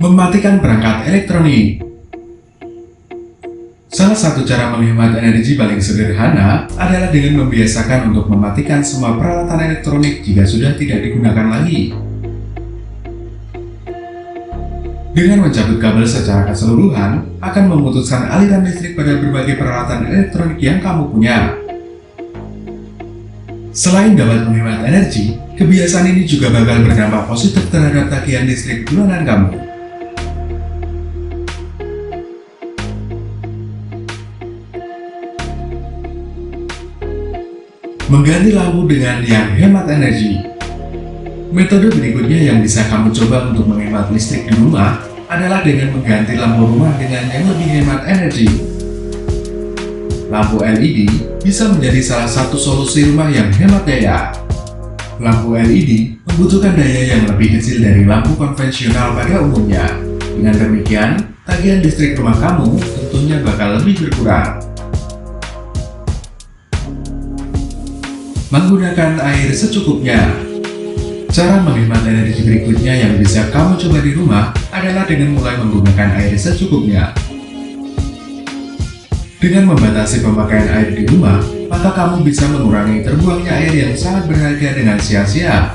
Mematikan perangkat elektronik. Salah satu cara menghemat energi paling sederhana adalah dengan membiasakan untuk mematikan semua peralatan elektronik jika sudah tidak digunakan lagi. Dengan mencabut kabel secara keseluruhan, akan memutuskan aliran listrik pada berbagai peralatan elektronik yang kamu punya. Selain dapat menghemat energi, kebiasaan ini juga bakal berdampak positif terhadap tagihan listrik bulanan kamu. Mengganti lampu dengan yang hemat energi. Metode berikutnya yang bisa kamu coba untuk menghemat listrik di rumah adalah dengan mengganti lampu rumah dengan yang lebih hemat energi. Lampu LED bisa menjadi salah satu solusi rumah yang hemat daya. Lampu LED membutuhkan daya yang lebih kecil dari lampu konvensional pada umumnya. Dengan demikian, tagihan listrik rumah kamu tentunya bakal lebih berkurang. Menggunakan air secukupnya. Cara menghemat energi berikutnya yang bisa kamu coba di rumah adalah dengan mulai menggunakan air secukupnya. Dengan membatasi pemakaian air di rumah, maka kamu bisa mengurangi terbuangnya air yang sangat berharga dengan sia-sia.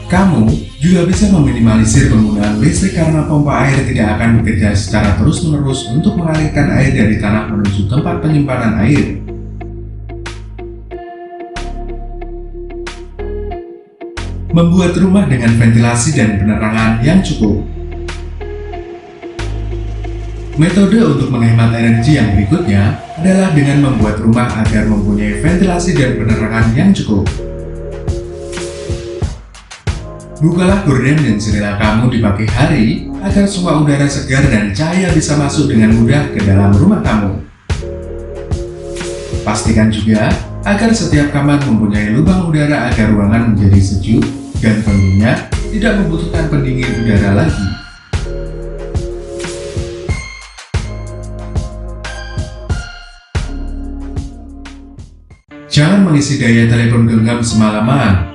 Kamu juga bisa meminimalisir penggunaan listrik karena pompa air tidak akan bekerja secara terus-menerus untuk mengalirkan air dari tanah menuju tempat penyimpanan air. Membuat rumah dengan ventilasi dan penerangan yang cukup. Metode untuk menghemat energi yang berikutnya adalah dengan membuat rumah agar mempunyai ventilasi dan penerangan yang cukup. Bukalah gorden dan jendela kamu di pagi hari agar semua udara segar dan cahaya bisa masuk dengan mudah ke dalam rumah kamu. Pastikan juga agar setiap kamar mempunyai lubang udara agar ruangan menjadi sejuk dan tentunya tidak membutuhkan pendingin udara lagi. Jangan mengisi daya telepon genggam semalaman.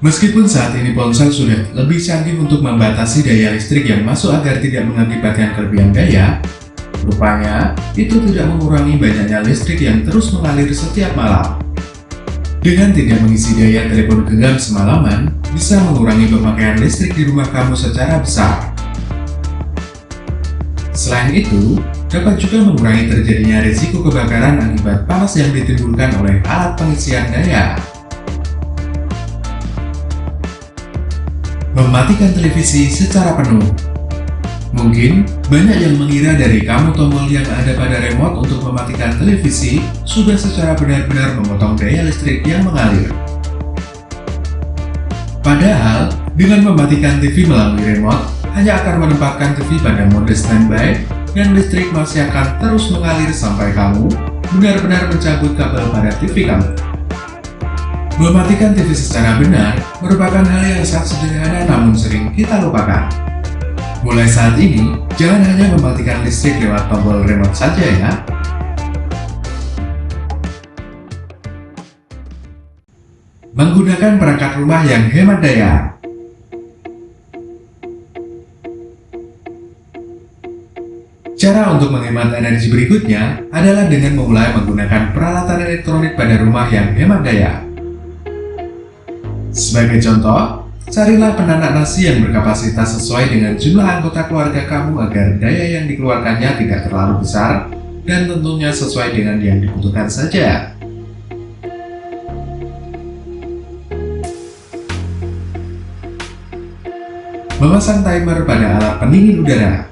Meskipun saat ini ponsel sudah lebih canggih untuk membatasi daya listrik yang masuk agar tidak mengakibatkan kelebihan daya, rupanya itu tidak mengurangi banyaknya listrik yang terus mengalir setiap malam. Dengan tidak mengisi daya telepon genggam semalaman, bisa mengurangi pemakaian listrik di rumah kamu secara besar. Selain itu, dapat juga mengurangi terjadinya risiko kebakaran akibat panas yang ditimbulkan oleh alat pengisian daya. Mematikan televisi secara penuh. Mungkin banyak yang mengira dari kamu tombol yang ada pada remote untuk mematikan televisi sudah secara benar-benar memotong daya listrik yang mengalir. Padahal, dengan mematikan TV melalui remote, hanya akan menempatkan TV pada mode standby dan listrik masih akan terus mengalir sampai kamu benar-benar mencabut kabel pada TV kamu. Mematikan TV secara benar merupakan hal yang sangat sederhana namun sering kita lupakan. Mulai saat ini, jangan hanya mematikan listrik lewat tombol remote saja ya. Menggunakan perangkat rumah yang hemat daya. Cara untuk menghemat energi berikutnya adalah dengan memulai menggunakan peralatan elektronik pada rumah yang hemat daya. Sebagai contoh, carilah penanak nasi yang berkapasitas sesuai dengan jumlah anggota keluarga kamu agar daya yang dikeluarkannya tidak terlalu besar dan tentunya sesuai dengan yang dibutuhkan saja. Memasang timer pada alat pendingin udara.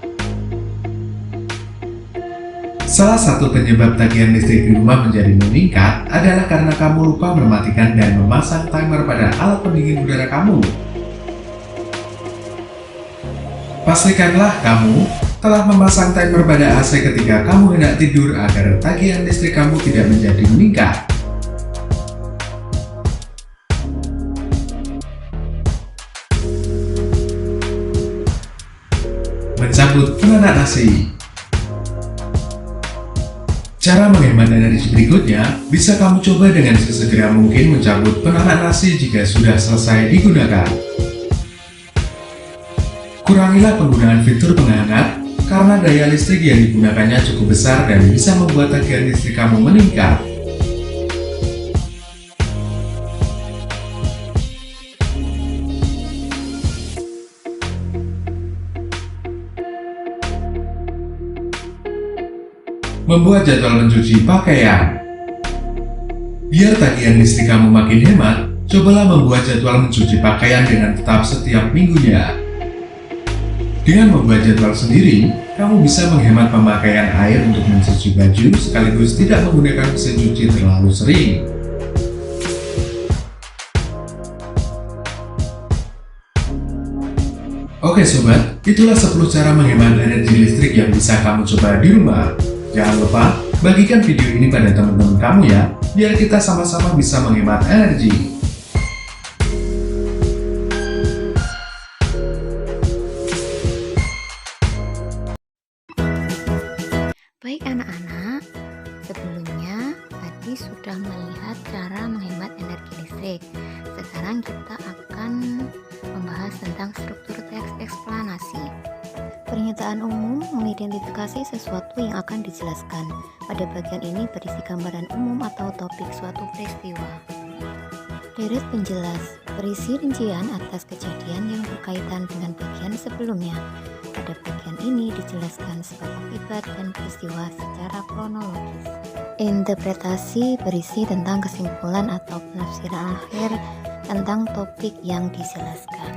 Salah satu penyebab tagihan listrik di rumah menjadi meningkat adalah karena kamu lupa mematikan dan memasang timer pada alat pendingin udara kamu. Pastikanlah kamu telah memasang timer pada AC ketika kamu hendak tidur agar tagihan listrik kamu tidak menjadi meningkat. Mencabut penanak nasi. Cara menghemat energi berikutnya bisa kamu coba dengan sesegera mungkin mencabut penanak nasi jika sudah selesai digunakan. Kurangilah penggunaan fitur penghangat karena daya listrik yang digunakannya cukup besar dan bisa membuat tagihan listrik kamu meningkat. Membuat jadwal mencuci pakaian. Biar tagihan listrik kamu makin hemat, cobalah membuat jadwal mencuci pakaian dengan tetap setiap minggunya. Dengan membuat jadwal sendiri, kamu bisa menghemat pemakaian air untuk mencuci baju sekaligus tidak menggunakan mesin cuci terlalu sering. Oke sobat, itulah 10 cara menghemat energi listrik yang bisa kamu coba di rumah. Jangan lupa, bagikan video ini pada teman-teman kamu ya, biar kita sama-sama bisa menghemat energi. Baik anak-anak, sebelumnya tadi sudah melihat cara menghemat energi listrik. Sekarang kita akan membahas tentang struktur teks eksplanasi. Pernyataan umum mengidentifikasi sesuatu yang akan dijelaskan. Pada bagian ini berisi gambaran umum atau topik suatu peristiwa. Deret penjelas berisi rincian atas kejadian yang berkaitan dengan bagian sebelumnya. Pada bagian ini dijelaskan sebab akibat dan peristiwa secara kronologis. Interpretasi berisi tentang kesimpulan atau penafsiran akhir tentang topik yang dijelaskan.